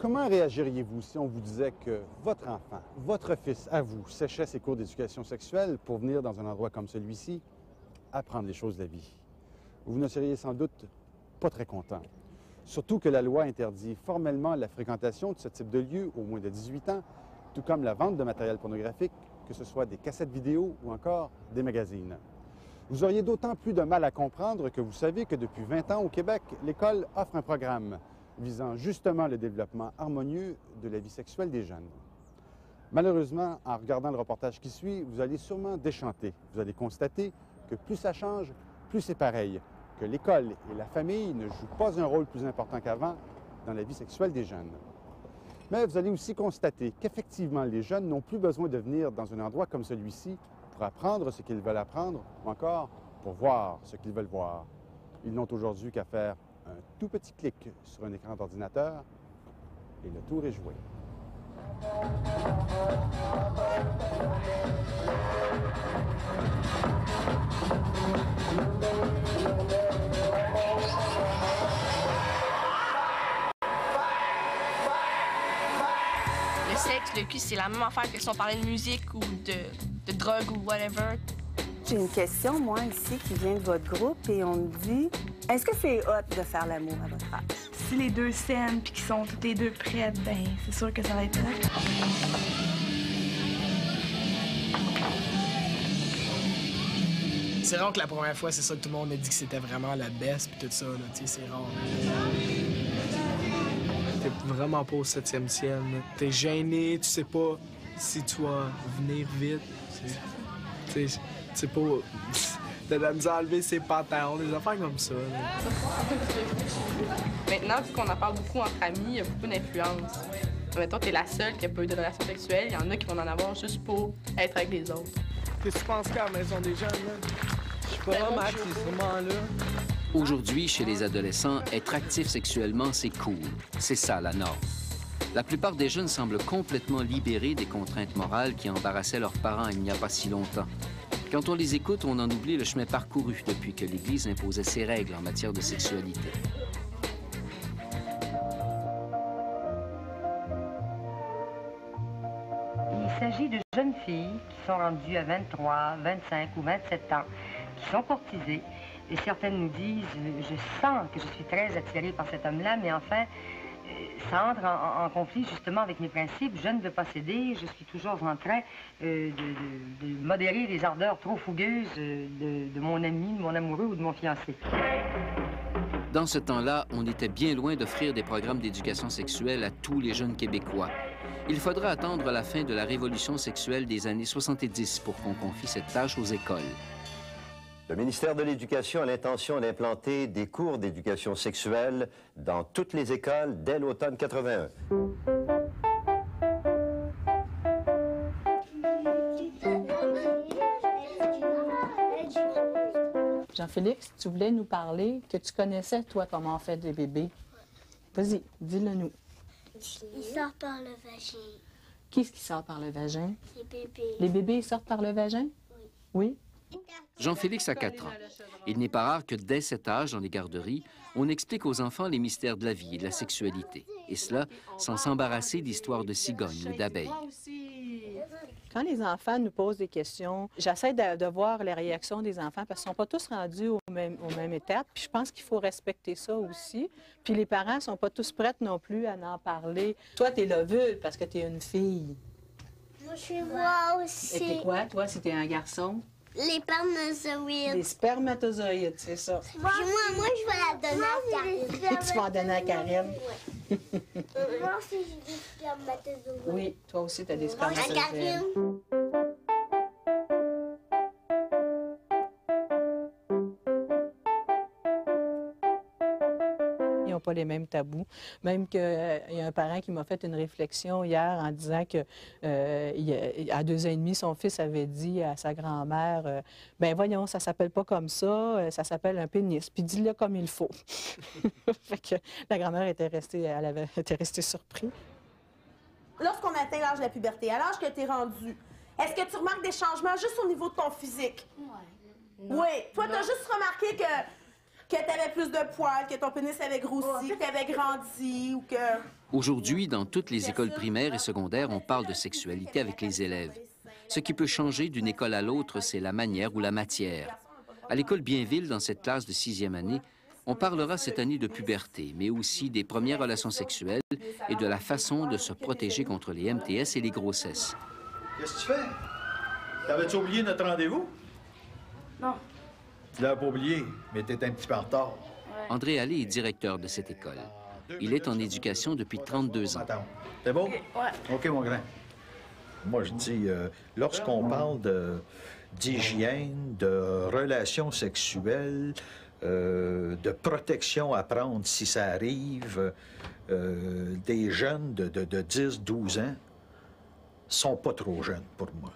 Comment réagiriez-vous si on vous disait que votre enfant, votre fils, à vous, séchait ses cours d'éducation sexuelle pour venir dans un endroit comme celui-ci apprendre les choses de la vie? Vous ne seriez sans doute pas très content. Surtout que la loi interdit formellement la fréquentation de ce type de lieu au moins de 18 ans, tout comme la vente de matériel pornographique, que ce soit des cassettes vidéo ou encore des magazines. Vous auriez d'autant plus de mal à comprendre que vous savez que depuis 20 ans au Québec, l'école offre un programme visant justement le développement harmonieux de la vie sexuelle des jeunes. Malheureusement, en regardant le reportage qui suit, vous allez sûrement déchanter. Vous allez constater que plus ça change, plus c'est pareil, que l'école et la famille ne jouent pas un rôle plus important qu'avant dans la vie sexuelle des jeunes. Mais vous allez aussi constater qu'effectivement, les jeunes n'ont plus besoin de venir dans un endroit comme celui-ci pour apprendre ce qu'ils veulent apprendre ou encore pour voir ce qu'ils veulent voir. Ils n'ont aujourd'hui qu'à faire un tout petit clic sur un écran d'ordinateur et le tour est joué. Le sexe, le cul, c'est la même affaire que si on parlait de musique ou de drogue ou whatever. J'ai une question, moi, ici, qui vient de votre groupe, et on me dit, est-ce que c'est hot de faire l'amour à votre âge? Si les deux s'aiment puis qu'ils sont toutes les deux prêtes, ben c'est sûr que ça va être hot. C'est rare que la première fois, c'est ça que tout le monde a dit que c'était vraiment la best puis tout ça, là, tu sais, c'est rare. T'es vraiment pas au 7e ciel, là. T'es gêné, tu sais pas si tu vas venir vite. Tu sais pas... T'as de la misère à enlever ses pantalons, des affaires comme ça, là. Maintenant, vu qu'on en parle beaucoup entre amis, il y a beaucoup d'influence. Mettons, t'es la seule qui a pas eu de relation sexuelle, il y en a qui vont en avoir juste pour être avec les autres. Qu'est-ce que tu penses qu'à la maison des jeunes, là? Je suis pas Max, c'est sûrement là. Aujourd'hui, chez les adolescents, être actif sexuellement, c'est cool. C'est ça, la norme. La plupart des jeunes semblent complètement libérés des contraintes morales qui embarrassaient leurs parents il n'y a pas si longtemps. Quand on les écoute, on en oublie le chemin parcouru depuis que l'Église imposait ses règles en matière de sexualité. Il s'agit de jeunes filles qui sont rendues à 23, 25 ou 27 ans, qui sont courtisées. Et certaines nous disent, je sens que je suis très attirée par cet homme-là, mais enfin, ça entre en conflit justement avec mes principes. Je ne veux pas céder, je suis toujours en train de modérer les ardeurs trop fougueuses de mon ami, de mon amoureux ou de mon fiancé. Dans ce temps-là, on était bien loin d'offrir des programmes d'éducation sexuelle à tous les jeunes Québécois. Il faudra attendre la fin de la révolution sexuelle des années 70 pour qu'on confie cette tâche aux écoles. Le ministère de l'Éducation a l'intention d'implanter des cours d'éducation sexuelle dans toutes les écoles dès l'automne 81. Jean-Félix, tu voulais nous parler que tu connaissais, toi, comment on fait des bébés. Vas-y, dis-le nous. Il sort par le vagin. Qu'est-ce qui sort par le vagin? Les bébés. Les bébés sortent par le vagin? Oui. Jean-Félix a 4 ans. Il n'est pas rare que dès cet âge, dans les garderies, on explique aux enfants les mystères de la vie et de la sexualité. Et cela sans s'embarrasser d'histoires de cigognes ou d'abeilles. Quand les enfants nous posent des questions, j'essaie de voir les réactions des enfants parce qu'ils ne sont pas tous rendus aux mêmes étapes. Puis je pense qu'il faut respecter ça aussi. Puis les parents ne sont pas tous prêts non plus à en parler. Toi, tu es l'ovule parce que tu es une fille. Moi, je suis moi aussi. Et t'es quoi, toi, si tu es un garçon? Les spermatozoïdes. Les spermatozoïdes, c'est ça. Puis moi, je vais la donner à Karine. Tu vas en donner à Karine? Oui. Moi aussi, j'ai des spermatozoïdes. Oui, toi aussi, tu as des spermatozoïdes. À Karine. Ils n'ont pas les mêmes tabous. Même qu'il y a un parent qui m'a fait une réflexion hier en disant que à 2 ans et demi, son fils avait dit à sa grand-mère ben voyons, ça s'appelle pas comme ça s'appelle un pénis. Puis dis-le comme il faut. Fait que la grand-mère était restée surprise. Lorsqu'on atteint l'âge de la puberté, à l'âge que tu es rendu, est-ce que tu remarques des changements juste au niveau de ton physique? Oui. Oui. Toi, tu as juste remarqué que que t'avais plus de poils, que ton pénis avait grossi, que t'avais grandi ou que... Aujourd'hui, dans toutes les écoles primaires et secondaires, on parle de sexualité avec les élèves. Ce qui peut changer d'une école à l'autre, c'est la manière ou la matière. À l'école Bienville, dans cette classe de 6e année, on parlera cette année de puberté, mais aussi des premières relations sexuelles et de la façon de se protéger contre les MTS et les grossesses. Qu'est-ce que tu fais? T'avais-tu oublié notre rendez-vous? Non. Tu l'as pas oublié, mais t'es un petit peu en retard. André Allé est directeur de cette école. Il est en éducation depuis 32 ans. C'est bon? Ouais. OK, mon grand. Moi, je dis, lorsqu'on parle d'hygiène, de relations sexuelles, de protection à prendre si ça arrive, des jeunes de 10-12 ans sont pas trop jeunes pour moi.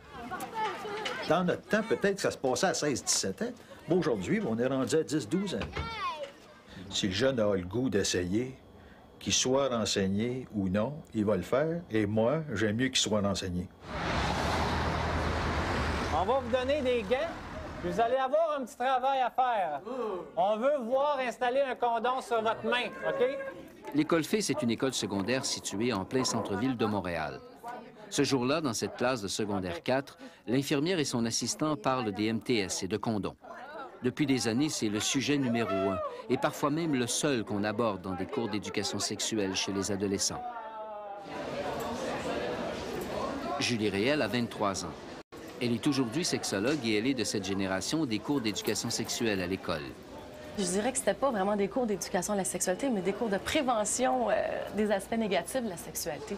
Dans notre temps, peut-être que ça se passait à 16-17 ans. Mais aujourd'hui, on est rendu à 10-12 ans. Si le jeune a le goût d'essayer, qu'il soit renseigné ou non, il va le faire. Et moi, j'aime mieux qu'il soit renseigné. On va vous donner des gants. Vous allez avoir un petit travail à faire. On veut voir installer un condom sur votre main, OK? L'école FIS est une école secondaire située en plein centre-ville de Montréal. Ce jour-là, dans cette classe de secondaire 4, l'infirmière et son assistant parlent des MTS et de condoms. Depuis des années, c'est le sujet numéro 1 et parfois même le seul qu'on aborde dans des cours d'éducation sexuelle chez les adolescents. Julie Réel a 23 ans. Elle est aujourd'hui sexologue et elle est de cette génération des cours d'éducation sexuelle à l'école. Je dirais que c'était pas vraiment des cours d'éducation à la sexualité, mais des cours de prévention des aspects négatifs de la sexualité.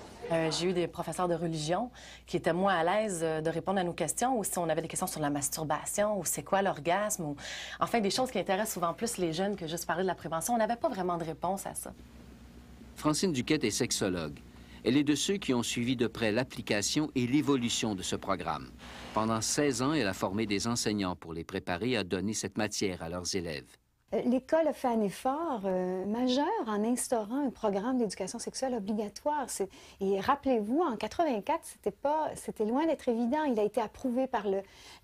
J'ai eu des professeurs de religion qui étaient moins à l'aise de répondre à nos questions, ou si on avait des questions sur la masturbation, ou c'est quoi l'orgasme, ou enfin des choses qui intéressent souvent plus les jeunes que juste parler de la prévention. On n'avait pas vraiment de réponse à ça. Francine Duquette est sexologue. Elle est de ceux qui ont suivi de près l'application et l'évolution de ce programme. Pendant 16 ans, elle a formé des enseignants pour les préparer à donner cette matière à leurs élèves. L'école a fait un effort majeur en instaurant un programme d'éducation sexuelle obligatoire. Et rappelez-vous, en 84, c'était loin d'être évident. Il a été approuvé par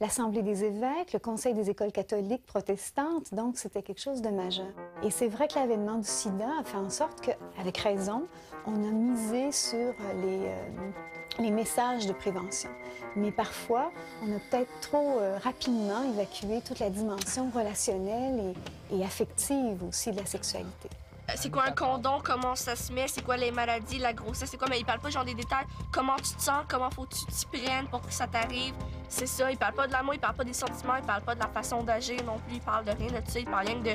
l'Assemblée des évêques, le Conseil des écoles catholiques protestantes, donc c'était quelque chose de majeur. Et c'est vrai que l'avènement du sida a fait en sorte qu'avec raison, on a misé sur les messages de prévention. Mais parfois, on a peut-être trop rapidement évacué toute la dimension relationnelle et affective aussi de la sexualité. C'est quoi un condom, comment ça se met, c'est quoi les maladies, la grossesse, c'est quoi, mais il parle pas genre des détails, comment tu te sens, comment faut que tu t'y prennes pour que ça t'arrive. C'est ça, il parle pas de l'amour, il parle pas des sentiments, il parle pas de la façon d'agir non plus, il parle de rien de ça, il parle rien de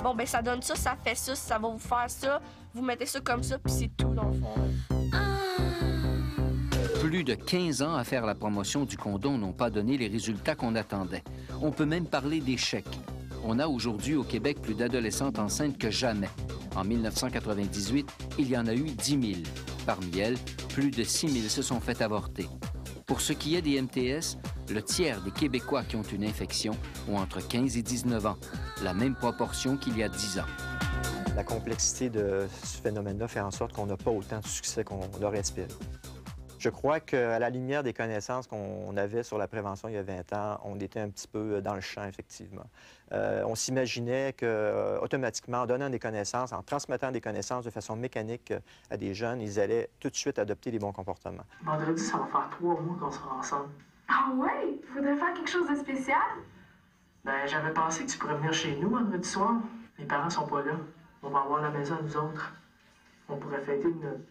bon, ben ça donne ça, ça fait ça va vous faire ça, vous mettez ça comme ça, puis c'est tout dans le fond. Plus de 15 ans à faire la promotion du condom n'ont pas donné les résultats qu'on attendait. On peut même parler d'échec. On a aujourd'hui au Québec plus d'adolescentes enceintes que jamais. En 1998, il y en a eu 10 000. Parmi elles, plus de 6 000 se sont fait avorter. Pour ce qui est des MTS, le tiers des Québécois qui ont une infection ont entre 15 et 19 ans, la même proportion qu'il y a 10 ans. La complexité de ce phénomène-là fait en sorte qu'on n'a pas autant de succès qu'on l'aurait espéré. Je crois qu'à la lumière des connaissances qu'on avait sur la prévention il y a 20 ans, on était un petit peu dans le champ, effectivement. On s'imaginait qu'automatiquement, en donnant des connaissances, en transmettant des connaissances de façon mécanique à des jeunes, ils allaient tout de suite adopter les bons comportements. Vendredi, ça va faire 3 mois qu'on sera ensemble. Ah ouais? Il faudrait faire quelque chose de spécial? Ben, j'avais pensé que tu pourrais venir chez nous vendredi soir. Mes parents sont pas là. On va avoir la maison à nous autres. On pourrait fêter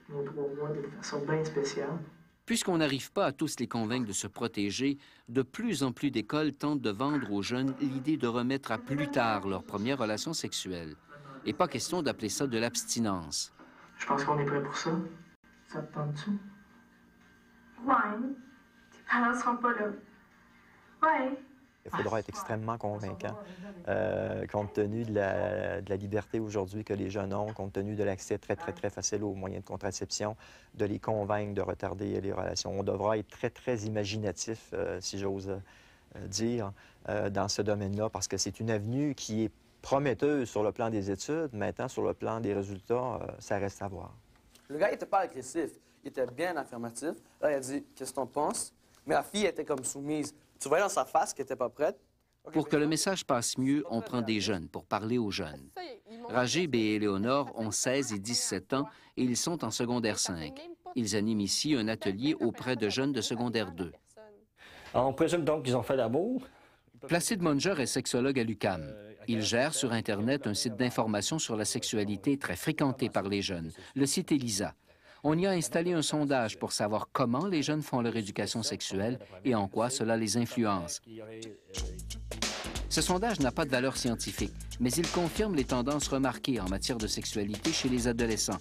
nos 3 mois de façon bien spéciale. Puisqu'on n'arrive pas à tous les convaincre de se protéger, de plus en plus d'écoles tentent de vendre aux jeunes l'idée de remettre à plus tard leur première relation sexuelle. Et pas question d'appeler ça de l'abstinence. Je pense qu'on est prêt pour ça. Ça te tente-tu? Ouais. Tes parents seront pas là. Ouais. Il faudra être extrêmement convaincant, compte tenu de la liberté aujourd'hui que les jeunes ont, compte tenu de l'accès très facile aux moyens de contraception, de les convaincre de retarder les relations. On devra être très imaginatif, si j'ose dire, dans ce domaine-là, parce que c'est une avenue qui est prometteuse sur le plan des études. Maintenant, sur le plan des résultats, ça reste à voir. Le gars, il était pas agressif, il était bien affirmatif. Là, il a dit « Qu'est-ce que t'en penses? » Mais la fille était comme soumise. Tu voyais dans sa face qu'elle était pas prête. Pour que le message passe mieux, on prend des jeunes pour parler aux jeunes. Rajib et Éléonore ont 16 et 17 ans et ils sont en secondaire 5. Ils animent ici un atelier auprès de jeunes de secondaire 2. On présume donc qu'ils ont fait l'amour. Placide Munger est sexologue à l'UQAM. Il gère sur Internet un site d'information sur la sexualité très fréquenté par les jeunes, le site ELISA. On y a installé un sondage pour savoir comment les jeunes font leur éducation sexuelle et en quoi cela les influence. Ce sondage n'a pas de valeur scientifique, mais il confirme les tendances remarquées en matière de sexualité chez les adolescents.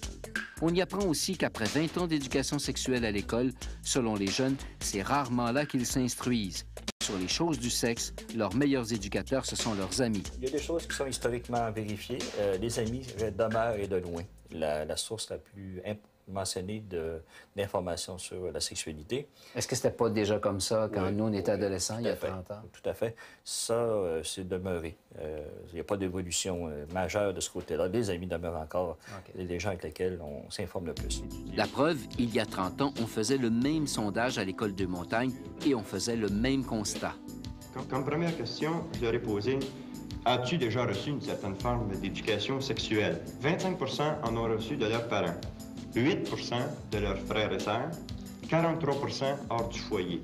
On y apprend aussi qu'après 20 ans d'éducation sexuelle à l'école, selon les jeunes, c'est rarement là qu'ils s'instruisent. Sur les choses du sexe, leurs meilleurs éducateurs, ce sont leurs amis. Il y a des choses qui sont historiquement vérifiées. Les amis demeurent et de loin la source la plus mentionnée d'informations sur la sexualité. Est-ce que c'était pas déjà comme ça quand nous, on était adolescents, il y a 30 ans? Tout à fait. Ça, c'est demeuré. Il n'y a pas d'évolution majeure de ce côté-là. Les amis demeurent encore les gens avec lesquels on s'informe le plus. La preuve, il y a 30 ans, on faisait le même sondage à l'école de montagne et on faisait le même constat. Comme première question, je leur ai posé « As-tu déjà reçu une certaine forme d'éducation sexuelle? » 25 % en ont reçu de leurs parents, 8 % de leurs frères et sœurs, 43 % hors du foyer.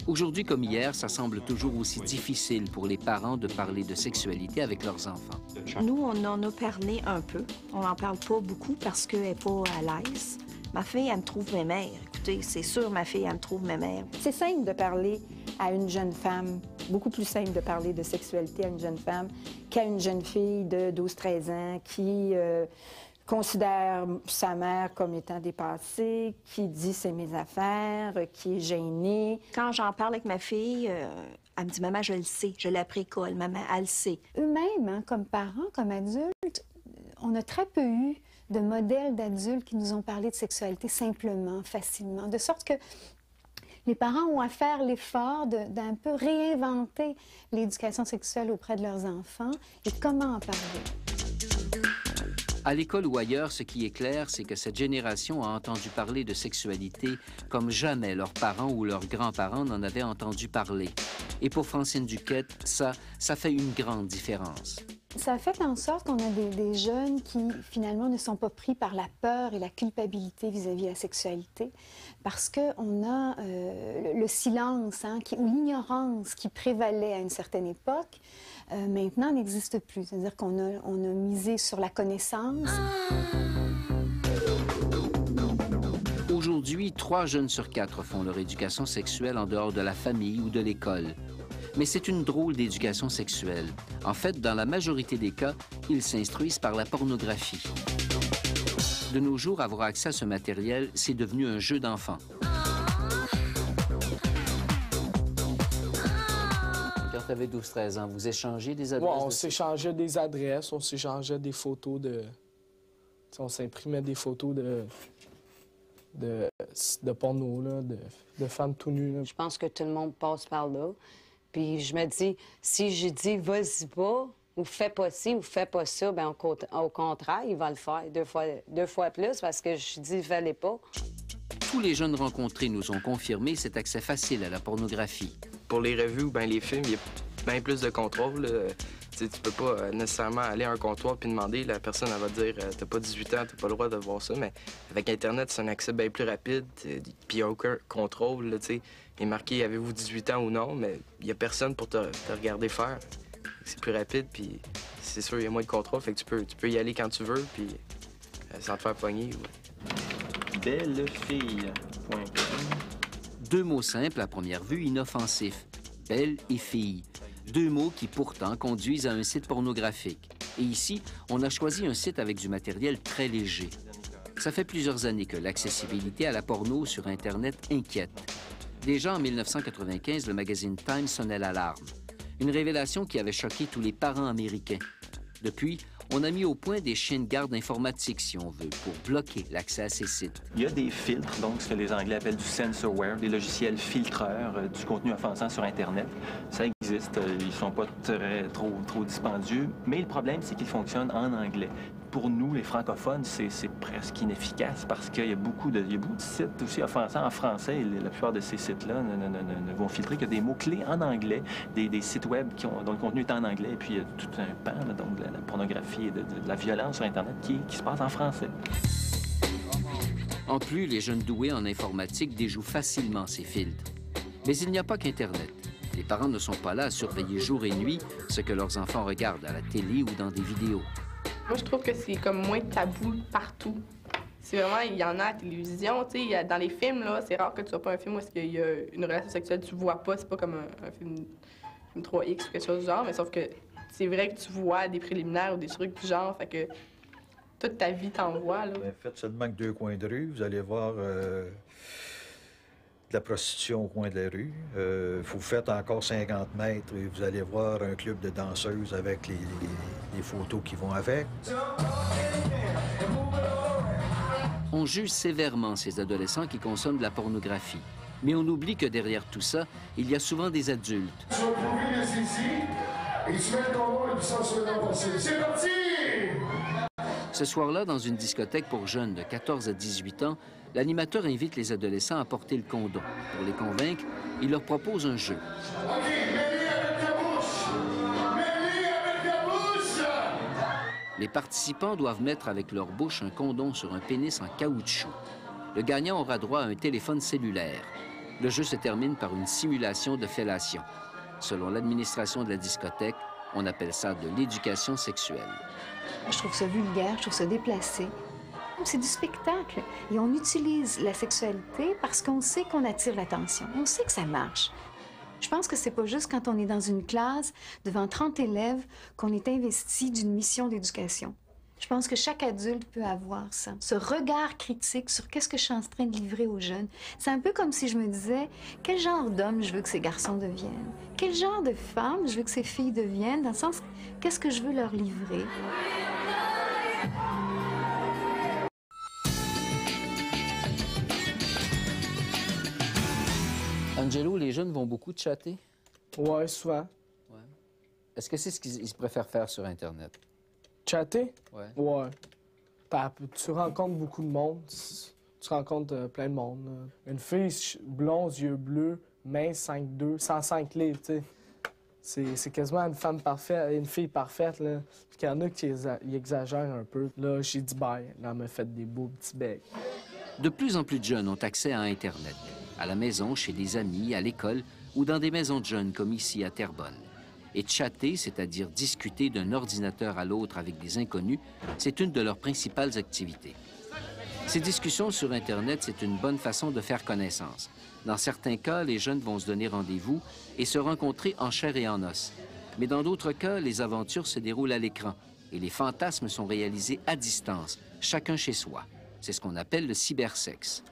Aujourd'hui comme hier, ça semble toujours aussi difficile pour les parents de parler de sexualité avec leurs enfants. Nous, on en a parlé un peu. On n'en parle pas beaucoup parce qu'elle n'est pas à l'aise. Ma fille, elle me trouve mémère. Écoutez, c'est sûr, ma fille, elle me trouve mémère. C'est simple de parler à une jeune femme, beaucoup plus simple de parler de sexualité à une jeune femme qu'à une jeune fille de 12-13 ans qui considère sa mère comme étant dépassée, qui dit « c'est mes affaires », qui est gênée. Quand j'en parle avec ma fille, elle me dit « Maman, je le sais, je l'ai appris à l'école, maman, elle le sait ». Eux-mêmes, hein, comme parents, comme adultes, on a très peu eu de modèles d'adultes qui nous ont parlé de sexualité simplement, facilement, de sorte que les parents ont à faire l'effort d'un peu réinventer l'éducation sexuelle auprès de leurs enfants et comment en parler. À l'école ou ailleurs, ce qui est clair, c'est que cette génération a entendu parler de sexualité comme jamais leurs parents ou leurs grands-parents n'en avaient entendu parler. Et pour Francine Duquette, ça fait une grande différence. Ça a fait en sorte qu'on a des jeunes qui, finalement, ne sont pas pris par la peur et la culpabilité vis-à-vis de la sexualité, parce qu'on a le silence ou l'ignorance qui prévalait à une certaine époque, maintenant n'existe plus. C'est-à-dire qu'on a misé sur la connaissance. Aujourd'hui, 3 jeunes sur 4 font leur éducation sexuelle en dehors de la famille ou de l'école. Mais c'est une drôle d'éducation sexuelle. En fait, dans la majorité des cas, ils s'instruisent par la pornographie. De nos jours, avoir accès à ce matériel, c'est devenu un jeu d'enfant. Quand tu avais 12-13 ans, vous échangez des adresses? Ouais, on s'échangeait des adresses, on s'échangeait des photos de... On s'imprimait des photos de porno, là, de femmes tout nues. Là. Je pense que tout le monde passe par là. Puis je me dis, si je dis « vas-y pas » ou « fais pas ci » ou « fais pas ça », bien au contraire, il va le faire deux fois plus parce que je dis « fallait pas ». Tous les jeunes rencontrés nous ont confirmé cet accès facile à la pornographie. Pour les revues ou bien les films, il y a bien plus de contrôle. Tu peux pas nécessairement aller à un comptoir puis demander, la personne elle va te dire « t'as pas 18 ans, t'as pas le droit de voir ça ». Mais avec Internet, c'est un accès bien plus rapide, puis il n'y a aucun contrôle, tu sais. Il est marqué « avez-vous 18 ans ou non », mais il n'y a personne pour te regarder faire. C'est plus rapide, puis c'est sûr, il y a moins de contrôle, fait que tu peux y aller quand tu veux, puis sans te faire pogner. Bellefille.com. 2 mots simples à première vue, inoffensifs. Belle et fille. 2 mots qui pourtant conduisent à un site pornographique. Et ici, on a choisi un site avec du matériel très léger. Ça fait plusieurs années que l'accessibilité à la porno sur Internet inquiète. Déjà en 1995, le magazine Time sonnait l'alarme. Une révélation qui avait choqué tous les parents américains. Depuis, on a mis au point des chiens de garde informatiques, si on veut, pour bloquer l'accès à ces sites. Il y a des filtres, donc ce que les Anglais appellent du censorware, des logiciels filtreurs du contenu offensant sur Internet. Ça existe, ils ne sont pas trop dispendieux, mais le problème, c'est qu'ils fonctionnent en anglais. Pour nous, les francophones, c'est presque inefficace parce qu'il y a beaucoup de sites aussi offensants en français et la plupart de ces sites-là ne vont filtrer que des mots-clés en anglais, des sites web dont le contenu est en anglais, et puis il y a tout un pan donc, de la pornographie et de la violence sur Internet qui se passe en français. En plus, les jeunes doués en informatique déjouent facilement ces filtres. Mais il n'y a pas qu'Internet. Les parents ne sont pas là à surveiller jour et nuit ce que leurs enfants regardent à la télé ou dans des vidéos. Moi, je trouve que c'est comme moins tabou partout. C'est vraiment, il y en a à la télévision, tu sais, dans les films, là, c'est rare que tu vois pas un film où il y a une relation sexuelle, tu vois pas, c'est pas comme un film 3X ou quelque chose du genre, mais sauf que c'est vrai que tu vois des préliminaires ou des trucs du genre, fait que toute ta vie t'en vois, là. Bien, faites seulement que 2 coins de rue, vous allez voir de la prostitution au coin de la rue. Vous faites encore 50 mètres et vous allez voir un club de danseuses avec les photos qui vont avec. On juge sévèrement ces adolescents qui consomment de la pornographie. Mais on oublie que derrière tout ça, il y a souvent des adultes. C'est parti! Ce soir-là, dans une discothèque pour jeunes de 14 à 18 ans, l'animateur invite les adolescents à porter le condom. Pour les convaincre, il leur propose un jeu. OK, mets-les avec ta bouche! Mets-les avec ta bouche! Les participants doivent mettre avec leur bouche un condom sur un pénis en caoutchouc. Le gagnant aura droit à un téléphone cellulaire. Le jeu se termine par une simulation de fellation. Selon l'administration de la discothèque, on appelle ça de l'éducation sexuelle. Je trouve ça vulgaire, je trouve ça déplacé. C'est du spectacle. Et on utilise la sexualité parce qu'on sait qu'on attire l'attention. On sait que ça marche. Je pense que c'est pas juste quand on est dans une classe devant 30 élèves qu'on est investi d'une mission d'éducation. Je pense que chaque adulte peut avoir ça, ce regard critique sur qu'est-ce que je suis en train de livrer aux jeunes. C'est un peu comme si je me disais, quel genre d'homme je veux que ces garçons deviennent? Quel genre de femme je veux que ces filles deviennent? Dans le sens, qu'est-ce que je veux leur livrer? Angelo, les jeunes vont beaucoup chatter? Ouais, souvent. Ouais. Est-ce que c'est ce qu'ils préfèrent faire sur Internet? Chatter? Ouais. Ouais. Tu rencontres beaucoup de monde. Tu rencontres plein de monde. Une fille blonde, yeux bleus, mince, 5'2", 105 livres, tu sais. C'est quasiment une femme parfaite, une fille parfaite, là. Puis qu'il y en a qui exagèrent un peu. Là, j'ai dit bye. Là, elle m'a fait des beaux petits becs. De plus en plus de jeunes ont accès à Internet. À la maison, chez des amis, à l'école ou dans des maisons de jeunes comme ici à Terrebonne. Et chatter, c'est-à-dire discuter d'un ordinateur à l'autre avec des inconnus, c'est une de leurs principales activités. Ces discussions sur Internet, c'est une bonne façon de faire connaissance. Dans certains cas, les jeunes vont se donner rendez-vous et se rencontrer en chair et en os. Mais dans d'autres cas, les aventures se déroulent à l'écran et les fantasmes sont réalisés à distance, chacun chez soi. C'est ce qu'on appelle le cybersexe.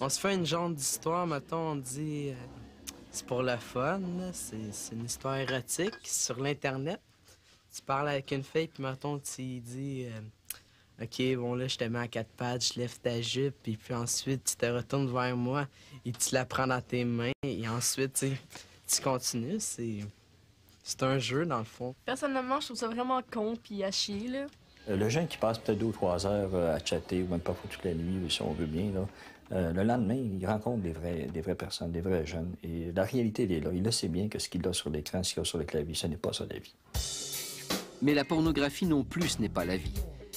On se fait une genre d'histoire, mettons, on dit... c'est pour le fun, c'est une histoire érotique sur l'Internet. Tu parles avec une fille, puis mettons, tu lui dis... OK, bon, là, je te mets à 4 pattes, je lève ta jupe, et puis ensuite, tu te retournes vers moi et tu la prends dans tes mains, et ensuite, tu continues. C'est un jeu, dans le fond. Personnellement, je trouve ça vraiment con puis à chier, là. Le jeune qui passe peut-être 2 ou 3 heures à chatter, ou même parfois toute la nuit, si on veut bien, là, le lendemain, il rencontre des vraies personnes, des vrais jeunes. Et la réalité, elle est là. Il le sait bien que ce qu'il a sur l'écran, ce qu'il a sur le clavier, ce n'est pas ça la vie. Mais la pornographie non plus, ce n'est pas la vie.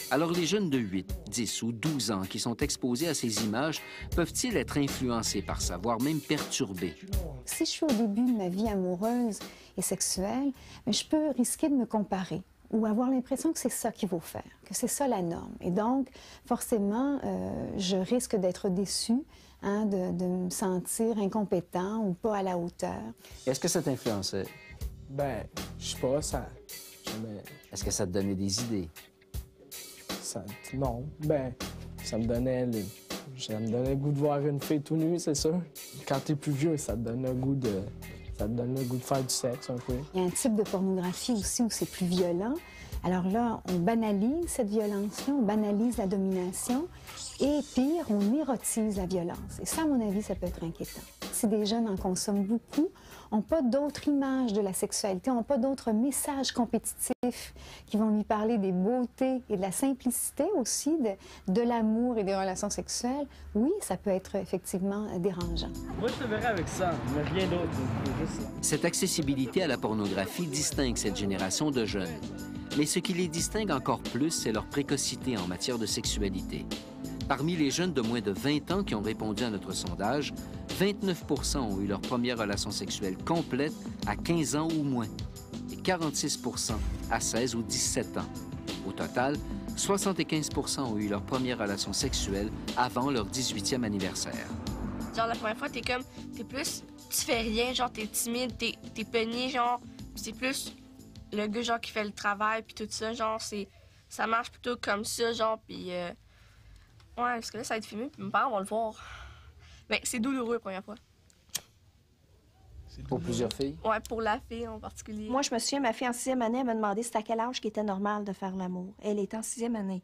Alors les jeunes de 8, 10 ou 12 ans qui sont exposés à ces images peuvent-ils être influencés par ça, voire même perturbés? Si je suis au début de ma vie amoureuse et sexuelle, je peux risquer de me comparer ou avoir l'impression que c'est ça qu'il faut faire, que c'est ça la norme. Et donc, forcément, je risque d'être déçue, de me sentir incompétent ou pas à la hauteur. Est-ce que ça t'influençait? Ben, je sais pas, ça... Est-ce que ça te donnait des idées? Non, ben, ça me donnait le goût de voir une fille tout nue, c'est sûr. Quand t'es plus vieux, ça te donne le goût de Ça te donne le goût de faire du sexe un peu. Il y a un type de pornographie aussi où c'est plus violent. Alors là, on banalise cette violence-là, on banalise la domination et pire, on érotise la violence. Et ça, à mon avis, ça peut être inquiétant. Si des jeunes en consomment beaucoup, n'ont pas d'autres images de la sexualité, n'ont pas d'autres messages compétitifs qui vont lui parler des beautés et de la simplicité aussi, de l'amour et des relations sexuelles, oui, ça peut être effectivement dérangeant. Moi, je te verrais avec ça, mais rien d'autre, juste ça. Cette accessibilité à la pornographie distingue cette génération de jeunes. Mais ce qui les distingue encore plus, c'est leur précocité en matière de sexualité. Parmi les jeunes de moins de 20 ans qui ont répondu à notre sondage, 29 % ont eu leur première relation sexuelle complète à 15 ans ou moins et 46 % à 16 ou 17 ans. Au total, 75 % ont eu leur première relation sexuelle avant leur 18e anniversaire. Genre, la première fois, t'es plus, tu fais rien, genre, t'es timide, t'es peigné, genre, c'est plus le gars, genre, qui fait le travail, puis tout ça, genre, ça marche plutôt comme ça, genre, puis ouais, parce que là, ça va être filmé, puis mes parents vont le voir. Mais c'est douloureux la première fois. Pour plusieurs filles? Ouais, pour la fille en particulier. Moi, je me souviens, ma fille en 6e année, elle m'a demandé c'était à quel âge qui était normal de faire l'amour. Elle est en 6e année.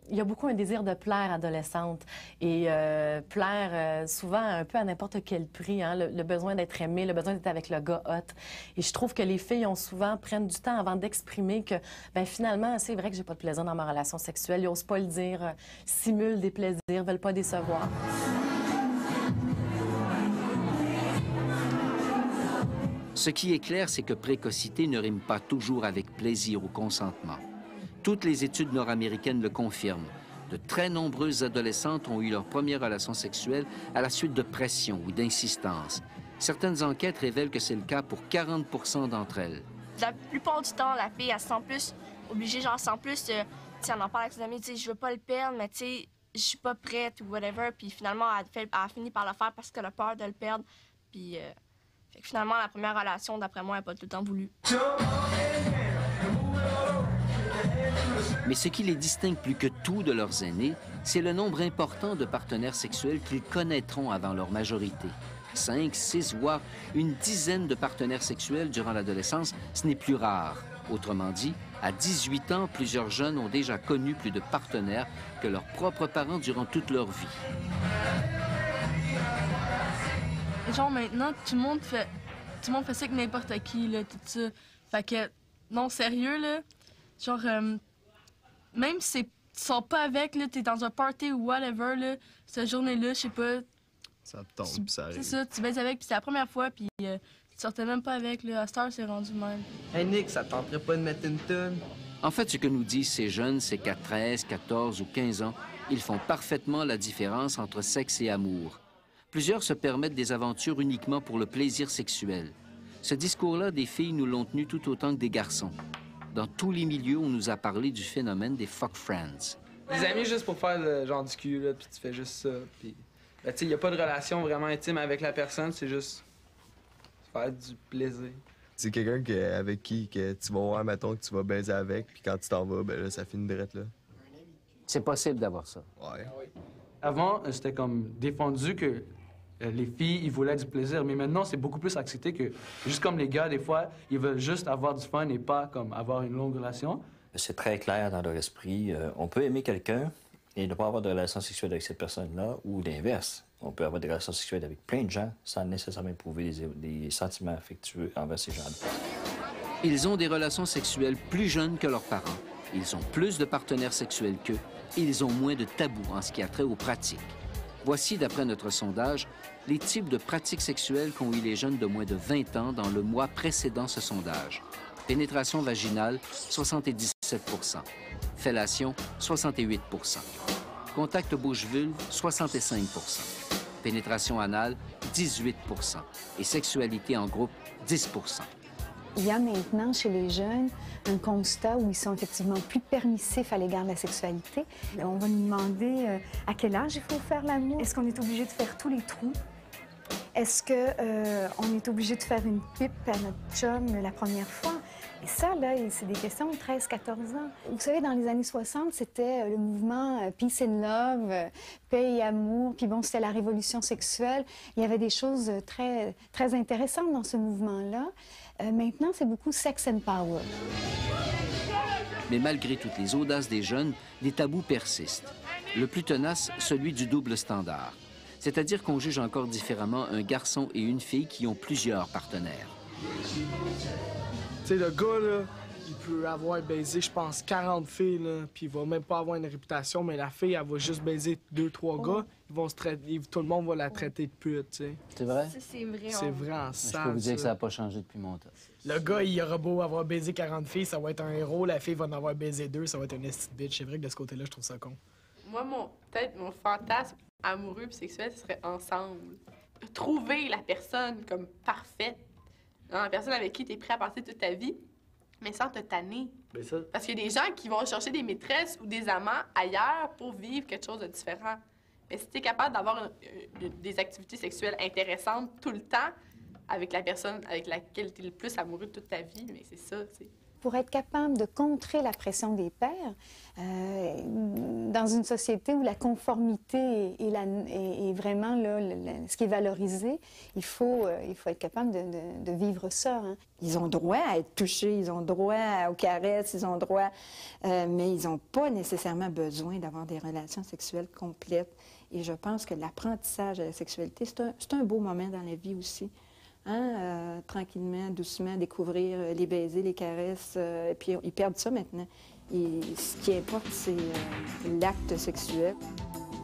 Il y a beaucoup un désir de plaire adolescente et plaire souvent un peu à n'importe quel prix, hein, le besoin d'être aimé, le besoin d'être avec le gars hot. Et je trouve que les filles prennent du temps avant d'exprimer que, ben finalement, c'est vrai que j'ai pas de plaisir dans ma relation sexuelle. Ils n'osent pas le dire, simulent des plaisirs, veulent pas décevoir. Ce qui est clair, c'est que précocité ne rime pas toujours avec plaisir ou consentement. Toutes les études nord-américaines le confirment. De très nombreuses adolescentes ont eu leur première relation sexuelle à la suite de pression ou d'insistance. Certaines enquêtes révèlent que c'est le cas pour 40 % d'entre elles. La plupart du temps, la fille, elle se sent plus obligée, genre, elle se sent plus, tu sais, elle en parle avec ses amis, tu sais, je veux pas le perdre, mais tu sais, je suis pas prête ou whatever, puis finalement, elle a fini par le faire parce qu'elle a peur de le perdre, puis fait que finalement, la première relation, d'après moi, elle n'a pas tout le temps voulu. Mais ce qui les distingue plus que tout de leurs aînés, c'est le nombre important de partenaires sexuels qu'ils connaîtront avant leur majorité. 5, 6, voire une dizaine de partenaires sexuels durant l'adolescence, ce n'est plus rare. Autrement dit, à 18 ans, plusieurs jeunes ont déjà connu plus de partenaires que leurs propres parents durant toute leur vie. Genre maintenant, tout le monde fait ça avec n'importe qui, là, tout ça. Fait que, non, sérieux, là, genre, même si tu sors pas avec, là, t'es dans un party ou whatever, là, cette journée-là, je sais pas... Ça tombe, puis ça arrive. C'est ça, tu baises avec, puis c'est la première fois, puis tu sortais même pas avec, là, à cette heure, c'est rendu même. Hey Nick, ça te tenterait pas de mettre une tonne? En fait, ce que nous disent ces jeunes, c'est qu'à 13, 14 ou 15 ans, ils font parfaitement la différence entre sexe et amour. Plusieurs se permettent des aventures uniquement pour le plaisir sexuel. Ce discours-là, des filles nous l'ont tenu tout autant que des garçons. Dans tous les milieux, on nous a parlé du phénomène des fuck friends. Des amis juste pour faire le genre du cul, là, puis tu fais juste ça. Puis, ben, tu sais, il n'y a pas de relation vraiment intime avec la personne, c'est juste faire du plaisir. C'est quelqu'un avec qui que tu vas voir, mettons, que tu vas baiser avec, puis quand tu t'en vas, ben là, ça finit direct, là. C'est possible d'avoir ça. Ouais. Avant, c'était comme défendu que les filles, ils voulaient du plaisir, mais maintenant, c'est beaucoup plus accepté que, juste comme les gars, des fois, ils veulent juste avoir du fun et pas comme avoir une longue relation. C'est très clair dans leur esprit. On peut aimer quelqu'un et ne pas avoir de relation sexuelle avec cette personne-là, ou l'inverse. On peut avoir des relations sexuelles avec plein de gens sans nécessairement éprouver des sentiments affectueux envers ces gens-là. Ils ont des relations sexuelles plus jeunes que leurs parents. Ils ont plus de partenaires sexuels qu'eux. Et ils ont moins de tabous en ce qui a trait aux pratiques. Voici, d'après notre sondage, les types de pratiques sexuelles qu'ont eu les jeunes de moins de 20 ans dans le mois précédant ce sondage. Pénétration vaginale, 77 %. Fellation, 68 %. Contact bouche-vulve, 65 %. Pénétration anale, 18 % et sexualité en groupe, 10 %. Il y a maintenant chez les jeunes un constat où ils sont effectivement plus permissifs à l'égard de la sexualité. On va nous demander à quel âge il faut faire l'amour. Est-ce qu'on est obligé de faire tous les trous? Est-ce qu'on est obligé de faire une pipe à notre chum la première fois? Et ça, là, c'est des questions de 13-14 ans. Vous savez, dans les années 60, c'était le mouvement Peace and Love, paix et amour, puis bon, c'était la révolution sexuelle. Il y avait des choses très, très intéressantes dans ce mouvement-là. Maintenant, c'est beaucoup sex and power. Mais malgré toutes les audaces des jeunes, les tabous persistent. Le plus tenace, celui du double standard. C'est-à-dire qu'on juge encore différemment un garçon et une fille qui ont plusieurs partenaires. Tu sais, le gars, là, il peut avoir baisé, je pense, 40 filles, là, puis il va même pas avoir une réputation, mais la fille, elle va juste baiser 2-3 gars, ils vont se traiter, tout le monde va la traiter de pute, tu sais. C'est vrai? Ça, c'est vrai. C'est vrai en Je peux vous dire que ça n'a pas changé depuis mon temps. Le gars, il aura beau avoir baisé 40 filles, ça va être un héros. La fille va en avoir baisé 2, ça va être une esti de bitch. C'est vrai que de ce côté-là, je trouve ça con. Moi, peut-être mon fantasme amoureux et sexuel, ce serait ensemble. Trouver la personne comme parfaite. La personne avec qui tu es prêt à passer toute ta vie, mais sans te tanner. Parce qu'il y a des gens qui vont chercher des maîtresses ou des amants ailleurs pour vivre quelque chose de différent. Mais si tu es capable d'avoir des activités sexuelles intéressantes tout le temps avec la personne avec laquelle tu es le plus amoureux de toute ta vie, mais c'est ça, tu sais. Pour être capable de contrer la pression des pairs, dans une société où la conformité est vraiment là, ce qui est valorisé, il faut être capable de vivre ça. Hein. Ils ont droit à être touchés, ils ont droit aux caresses, ils ont droit, mais ils n'ont pas nécessairement besoin d'avoir des relations sexuelles complètes. Et je pense que l'apprentissage de la sexualité, c'est un beau moment dans la vie aussi. Hein, tranquillement, doucement, découvrir les baisers, les caresses, et puis ils perdent ça maintenant. Et ce qui importe, c'est l'acte sexuel.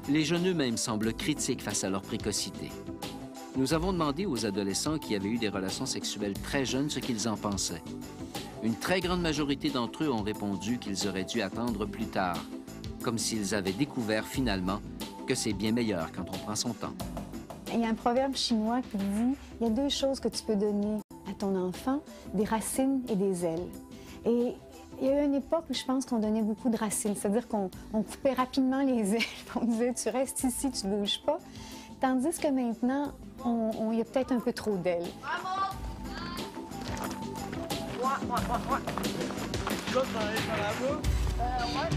Les jeunes eux-mêmes semblent critiques face à leur précocité. Nous avons demandé aux adolescents qui avaient eu des relations sexuelles très jeunes ce qu'ils en pensaient. Une très grande majorité d'entre eux ont répondu qu'ils auraient dû attendre plus tard, comme s'ils avaient découvert finalement que c'est bien meilleur quand on prend son temps. Il y a un proverbe chinois qui dit « Il y a deux choses que tu peux donner à ton enfant, des racines et des ailes. » Et il y a eu une époque où je pense qu'on donnait beaucoup de racines, c'est-à-dire qu'on coupait rapidement les ailes, on disait « Tu restes ici, tu ne bouges pas ». Tandis que maintenant, il y a peut-être un peu trop d'ailes. Ouais.